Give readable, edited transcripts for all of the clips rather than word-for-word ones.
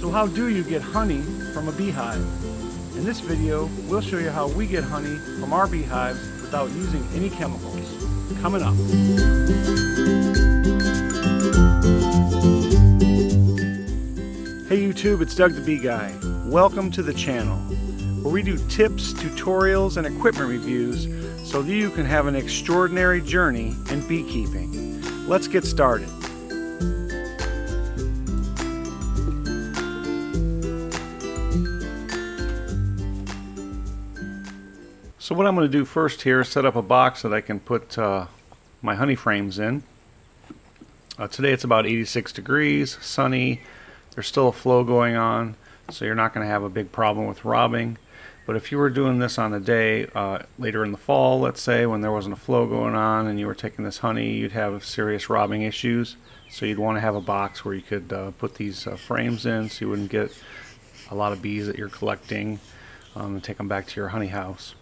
So how do you get honey from a beehive? In this video, we'll show you how we get honey from our beehives without using any chemicals. Coming up. Hey YouTube, it's Doug the Bee Guy. Welcome to the channel, where we do tips, tutorials, and equipment reviews so that you can have an extraordinary journey in beekeeping. Let's get started. So what I'm going to do first here is set up a box that I can put my honey frames in. Today it's about 86 degrees, sunny. There's still a flow going on, so you're not going to have a big problem with robbing. But if you were doing this on a day later in the fall, let's say, when there wasn't a flow going on and you were taking this honey, you'd have serious robbing issues. So you'd want to have a box where you could put these frames in so you wouldn't get a lot of bees that you're collecting and take them back to your honey house.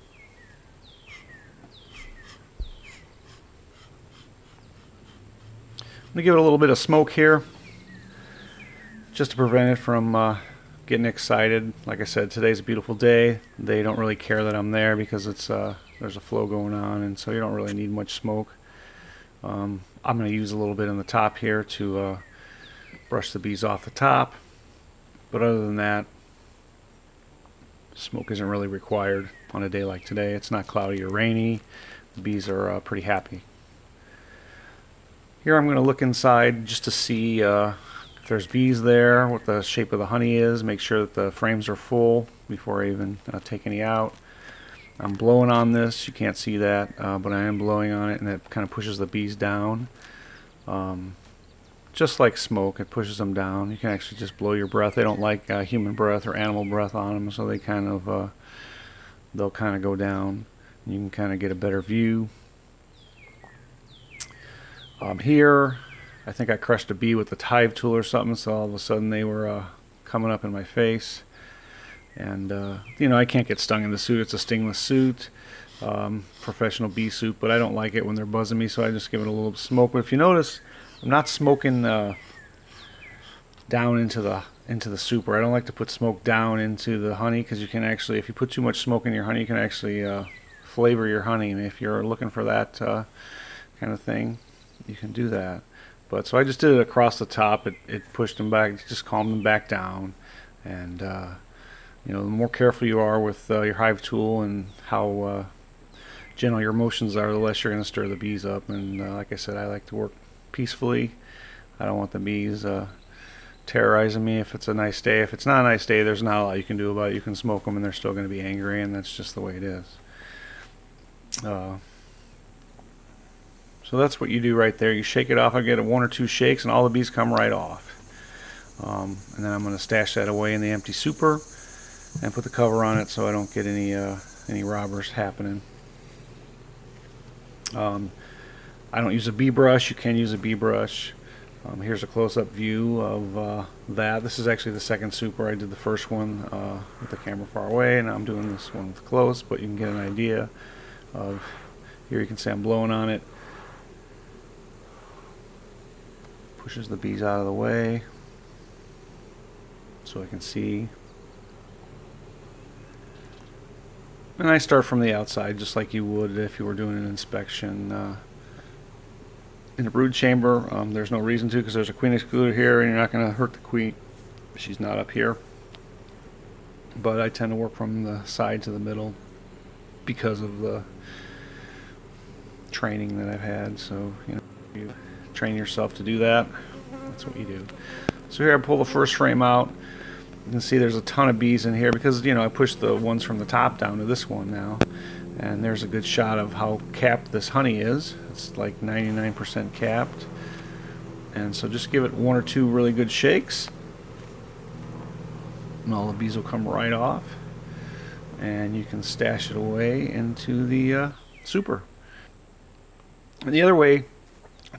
I'm going to give it a little bit of smoke here, just to prevent it from getting excited. Like I said, today's a beautiful day. They don't really care that I'm there because it's there's a flow going on, and so you don't really need much smoke. I'm going to use a little bit in the top here to brush the bees off the top, but other than that, smoke isn't really required on a day like today. It's not cloudy or rainy. The bees are pretty happy. Here I'm going to look inside just to see if there's bees there, what the shape of the honey is, make sure that the frames are full before I even take any out. I'm blowing on this, you can't see that, but I am blowing on it, and it kind of pushes the bees down. Just like smoke, it pushes them down. You can actually just blow your breath. They don't like human breath or animal breath on them, so they kind of they'll kind of go down. You can kind of get a better view. Here, I think I crushed a bee with the Red Hive Tool or something, so all of a sudden they were coming up in my face. And, you know, I can't get stung in the suit. It's a Stingless suit, professional Beesuit, but I don't like it when they're buzzing me, so I just give it a little smoke. But if you notice, I'm not smoking down into the super. I don't like to put smoke down into the honey, because you can actually, if you put too much smoke in your honey, you can actually flavor your honey. And if you're looking for that kind of thing, you can do that. But so I just did it across the top. It pushed them back, just calmed them back down. And you know, the more careful you are with your hive tool and how gentle your motions are, the less you're going to stir the bees up. And like I said, I like to work peacefully. I don't want the bees terrorizing me if it's a nice day. If it's not a nice day, there's not a lot you can do about it. You can smoke them and they're still going to be angry, and that's just the way it is. So that's what you do right there. You shake it off. I get one or two shakes and all the bees come right off. And then I'm going to stash that away in the empty super and put the cover on it so I don't get any robbers happening. I don't use a bee brush. You can use a bee brush. Here's a close-up view of that. This is actually the second super. I did the first one with the camera far away, and I'm doing this one with close, but you can get an idea of, here you can see I'm blowing on it. Pushes the bees out of the way so I can see. And I start from the outside just like you would if you were doing an inspection in a brood chamber. There's no reason to, because there's a queen excluder here and you're not going to hurt the queen. She's not up here. But I tend to work from the side to the middle because of the training that I've had. So, you know, you train yourself to do that. That's what you do. So here I pull the first frame out. You can see there's a ton of bees in here because, you know, I pushed the ones from the top down to this one now. And there's a good shot of how capped this honey is. It's like 99% capped. And so just give it one or two really good shakes, and all the bees will come right off. And you can stash it away into the super. And the other way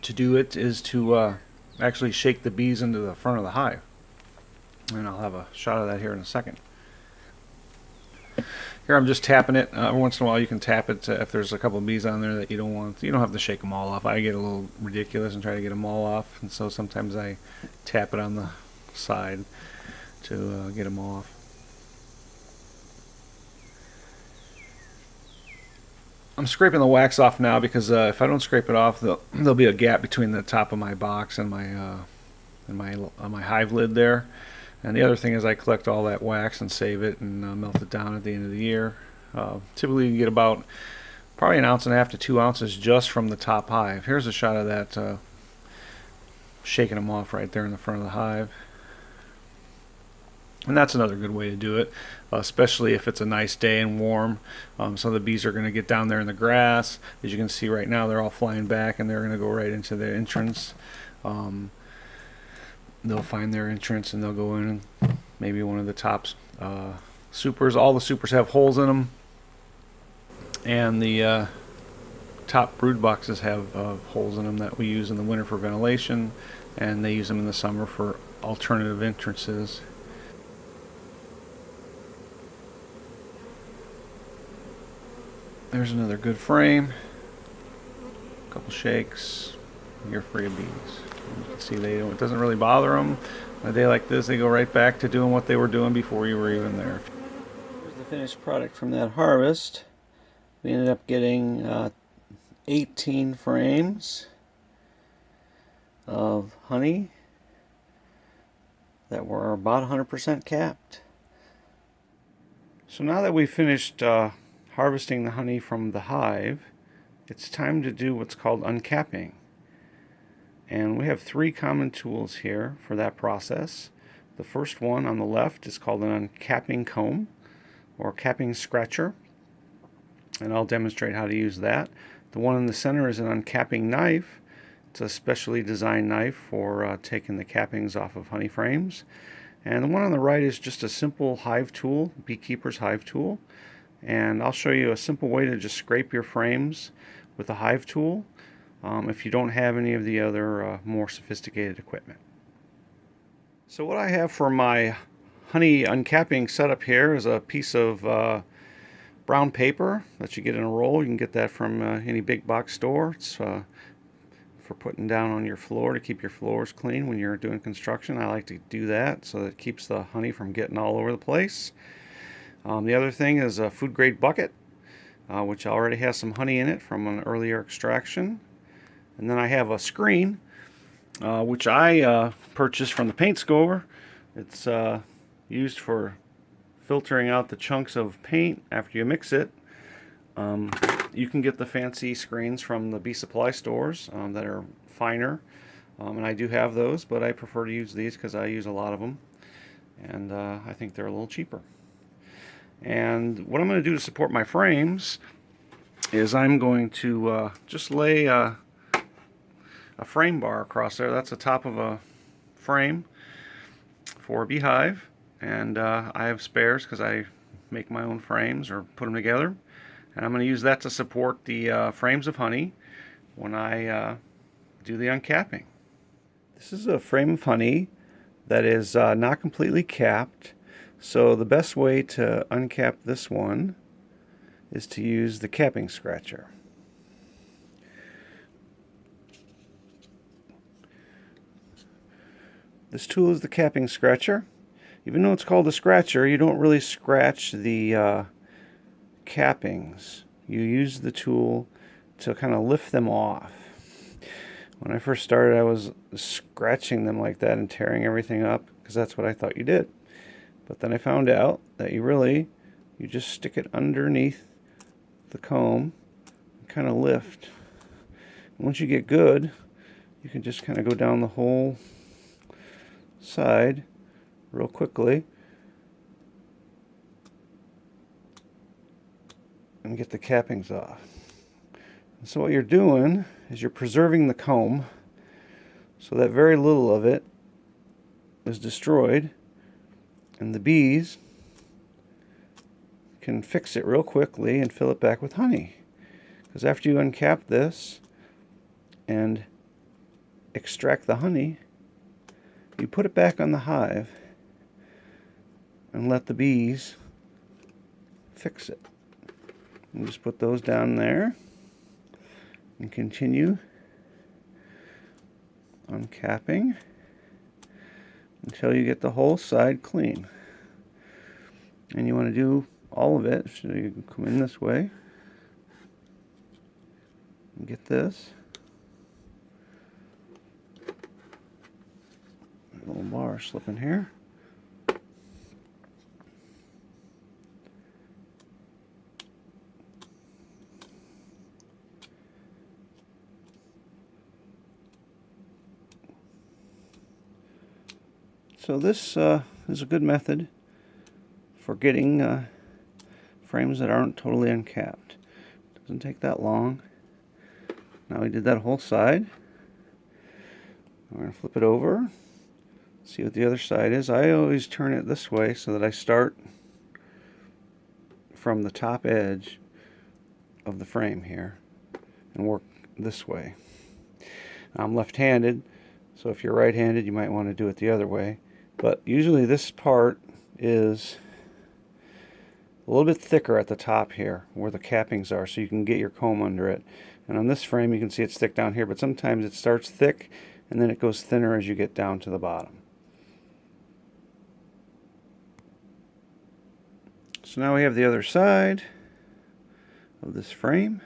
to do it is to actually shake the bees into the front of the hive, and I'll have a shot of that here in a second. Here I'm just tapping it. Every once in a while you can tap it if there's a couple of bees on there that you don't want. You don't have to shake them all off. I get a little ridiculous and try to get them all off, and so sometimes I tap it on the side. to get them off. I'm scraping the wax off now because if I don't scrape it off, there'll be a gap between the top of my box and my hive lid there. And the other thing is I collect all that wax and save it and melt it down at the end of the year. Typically you get about probably 1.5 ounces to 2 ounces just from the top hive. Here's a shot of that shaking them off right there in the front of the hive. And that's another good way to do it, especially if it's a nice day and warm. Some of the bees are going to get down there in the grass. As you can see right now, they're all flying back and they're going to go right into the entrance. They'll find their entrance and they'll go in maybe one of the top supers. All the supers have holes in them, and the top brood boxes have holes in them that we use in the winter for ventilation, and they use them in the summer for alternative entrances. There's another good frame. A couple shakes. You're free of bees. You can see it doesn't really bother them. On a day like this, they go right back to doing what they were doing before you were even there. Here's the finished product from that harvest. We ended up getting 18 frames of honey that were about 100% capped. So now that we've finished harvesting the honey from the hive, it's time to do what's called uncapping. And we have 3 common tools here for that process. The first one on the left is called an Uncapping Comb or capping scratcher, and I'll demonstrate how to use that. The one in the center is an Uncapping Knife. It's a specially designed knife for taking the cappings off of honey frames. And the one on the right is just a simple hive tool, Beekeeper's hive tool. And I'll show you a simple way to just scrape your frames with a hive tool if you don't have any of the other more sophisticated equipment. So what I have for my honey uncapping setup here is a piece of brown paper that you get in a roll. You can get that from any big box store. It's for putting down on your floor to keep your floors clean when you're doing construction. I like to do that so that it keeps the honey from getting all over the place. The other thing is a food grade bucket, which already has some honey in it from an earlier extraction. And then I have a screen, which I purchased from the paint store. It's used for filtering out the chunks of paint after you mix it. You can get the fancy screens from the bee supply stores that are finer, and I do have those, but I prefer to use these because I use a lot of them, and I think they're a little cheaper. And what I'm going to do to support my frames is I'm going to just lay a frame bar across there. That's the top of a frame for a beehive, and I have spares because I make my own frames or put them together, and I'm going to use that to support the frames of honey when I do the uncapping. This is a frame of honey that is not completely capped, so the best way to uncap this one is to use the capping scratcher. This tool is the capping scratcher. Even though it's called a scratcher, you don't really scratch the cappings. You use the tool to kind of lift them off. When I first started, I was scratching them like that and tearing everything up because that's what I thought you did. But then I found out that you just stick it underneath the comb and kind of lift. And once you get good, you can just kind of go down the whole side real quickly and get the cappings off. And so what you're doing is you're preserving the comb so that very little of it is destroyed, and the bees can fix it real quickly and fill it back with honey. Because after you uncap this and extract the honey, you put it back on the hive and let the bees fix it. And just put those down there and continue uncapping until you get the whole side clean. And you want to do all of it, so you can come in this way and get this. A little bar slipping here. So this is a good method for getting frames that aren't totally uncapped. Doesn't take that long. Now we did that whole side. We're going to flip it over, see what the other side is. I always turn it this way so that I start from the top edge of the frame here and work this way. I'm left-handed, so if you're right-handed you might want to do it the other way. But usually this part is a little bit thicker at the top here where the cappings are, so you can get your comb under it. And on this frame you can see it's thick down here, but sometimes it starts thick and then it goes thinner as you get down to the bottom. So now we have the other side of this frame.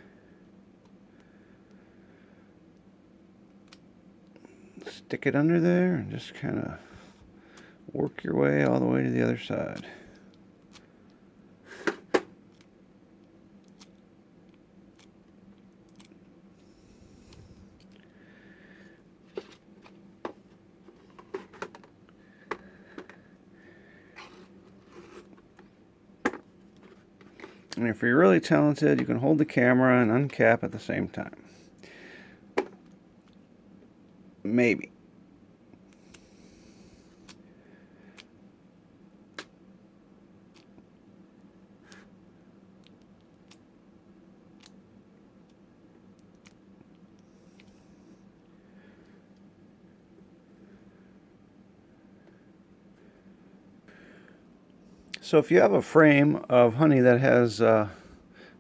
Stick it under there and just kind of work your way all the way to the other side. And if you're really talented, you can hold the camera and uncap at the same time. Maybe. So if you have a frame of honey that has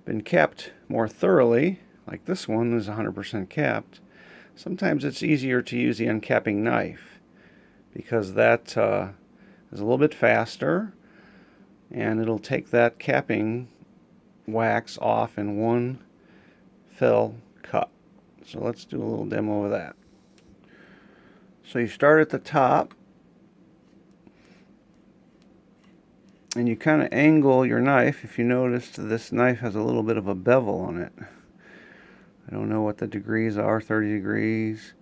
been capped more thoroughly, like this one is 100% capped, sometimes it's easier to use the uncapping knife because that is a little bit faster and it'll take that capping wax off in one fell cut. So let's do a little demo of that. So you start at the top and you kind of angle your knife. If you notice, this knife has a little bit of a bevel on it. I don't know what the degrees are, 30 degrees,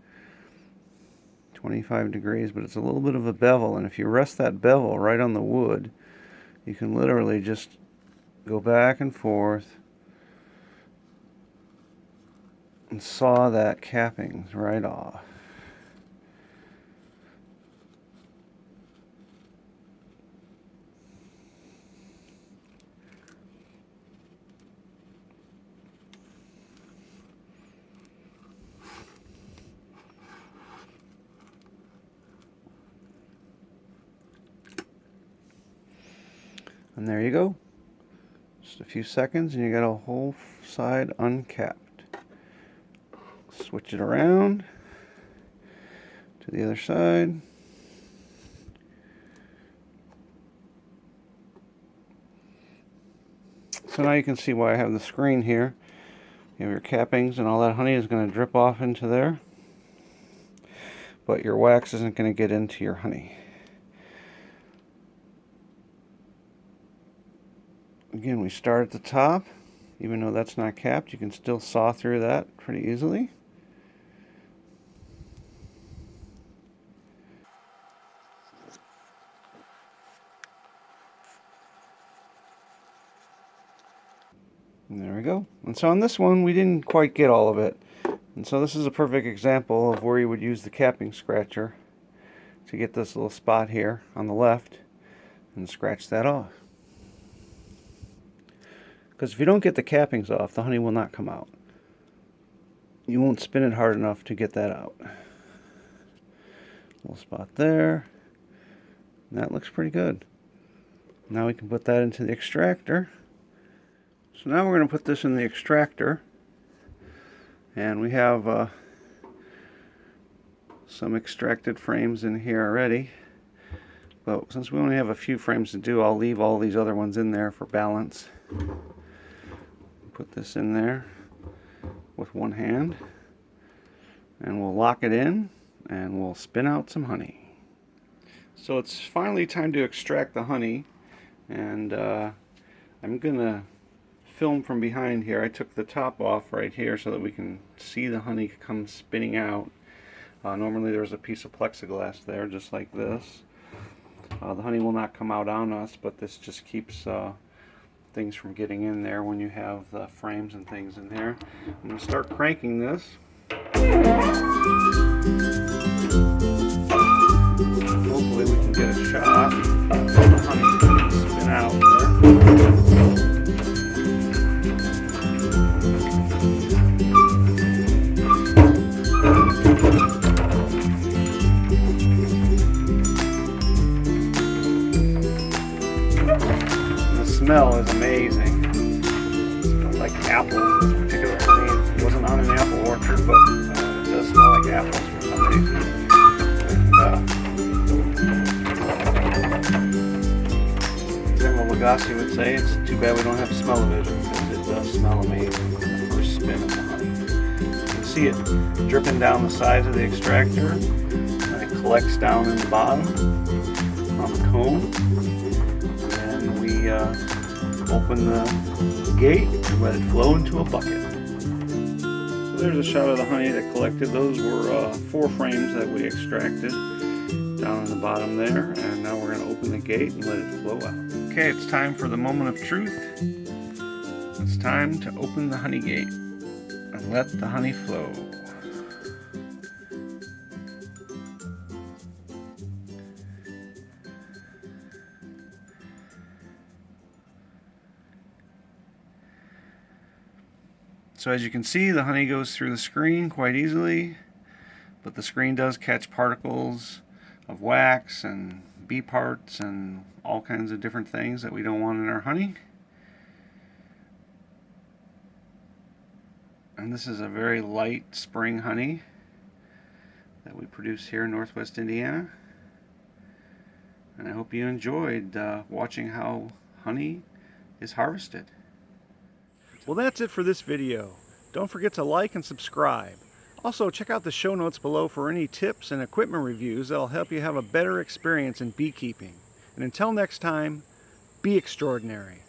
25 degrees, but it's a little bit of a bevel, and if you rest that bevel right on the wood, you can literally just go back and forth and saw that capping right off. And there you go. Just a few seconds and you got a whole side uncapped. Switch it around to the other side. So now you can see why I have the screen here. You have your cappings and all that honey is going to drip off into there, but your wax isn't going to get into your honey. Again, we start at the top. Even though that's not capped, you can still saw through that pretty easily. And there we go. And so on this one, we didn't quite get all of it. And so this is a perfect example of where you would use the capping scratcher to get this little spot here on the left and scratch that off. Because if you don't get the cappings off, the honey will not come out. You won't spin it hard enough to get that out. Little spot there. And that looks pretty good. Now we can put that into the extractor. So now we're going to put this in the extractor. And we have some extracted frames in here already. But since we only have a few frames to do, I'll leave all these other ones in there for balance. Put this in there with one hand, and we'll lock it in, and we'll spin out some honey. So it's finally time to extract the honey, and I'm gonna film from behind here. I took the top off right here so that we can see the honey come spinning out. Normally there's a piece of plexiglass there, just like this. The honey will not come out on us, but this just keeps things from getting in there when you have the frames and things in there. I'm going to start cranking this. Hopefully we can get a shot of the honey spin out there. Smell is amazing. It smells like apples. This particular honey, it wasn't on an apple orchard, but it does smell like apples for some reason. General Lagasse would say it's too bad we don't have smell-o-vision, because it does smell amazing with the first spin of the honey. You can see it dripping down the sides of the extractor, and it collects down in the bottom on the comb. Open the gate and let it flow into a bucket. So there's a shot of the honey that collected. Those were 4 frames that we extracted down in the bottom there, and now we're going to open the gate and let it flow out. Okay, it's time for the moment of truth. It's time to open the honey gate and let the honey flow. So as you can see, the honey goes through the screen quite easily, but the screen does catch particles of wax and bee parts and all kinds of different things that we don't want in our honey. And this is a very light spring honey that we produce here in Northwest Indiana. And I hope you enjoyed watching how honey is harvested. Well, that's it for this video. Don't forget to like and subscribe. Also, check out the show notes below for any tips and equipment reviews that'll help you have a better experience in beekeeping. And until next time, be extraordinary.